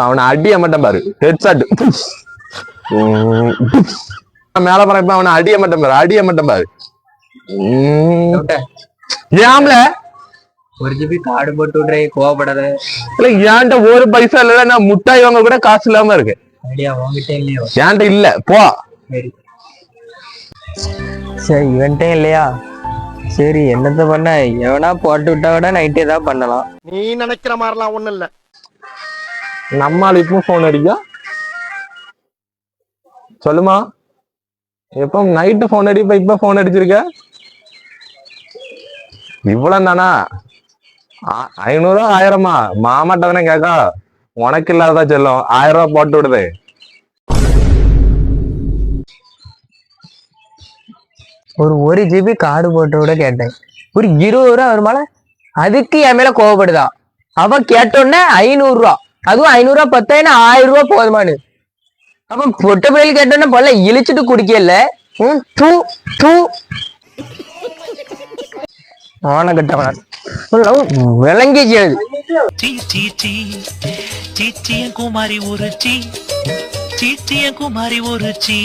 அவனை அடிய மாட்டேன் பாரு. ஹெட்ஷாட் மேல போறப்ப அவனை அடிய மாட்டேன் பாரு. அடிய மாட்டேன் பாரு. ஏம்ல ஒரு ஜிபி கார்டு போட்டு விடுறே, கோவப்படாத. இல்ல என்கிட்ட ஒரு பைசா இல்ல. நான் முட்டாய் வாங்க கூட காசு இல்லாம இருக்கு. ஐடியா உங்ககிட்ட இல்லையோ? என்கிட்ட இல்ல. போ. சரி இவன்ட்டே இல்லையா? சரி என்னத்த பண்ண, எவனா போட்டு விட்டா விட நைட்டே தான் பண்ணலாம். நீ நினைக்கிற மாதிரிலாம் ஒண்ணும் இல்ல. நம்மால் இப்போ போன் அடிக்கா சொல்லுமா. எப்ப நைட்டு போன் அடிப்ப, இப்ப போன் அடிச்சிருக்க. இவ்வளவு தானா? 500 1000 மாமாட்ட தானே கேக்கா. உனக்கு இல்லாததா சொல்லும். 1000 ரூபாய் போட்டு விடுது. ஒரு ஜிபி கார்டு போட்டு விட கேட்டேன். ஒரு 20 ரூபா வருமால, அதுக்கு என் மேல கோவப்படுதா. அவ கேட்டோன்னே 500 ரூபா, அதுவும் 500 ரூபா 10 1000 ரூபா போதுமானு. அப்ப பொட்ட பிள்ளைகள் கேட்டோன்னே போல இழிச்சிட்டு குடிக்கல. ஆன கட்டவன விளங்கி குமாரி ஒரு சீ, குமாரி ஒரு சீ.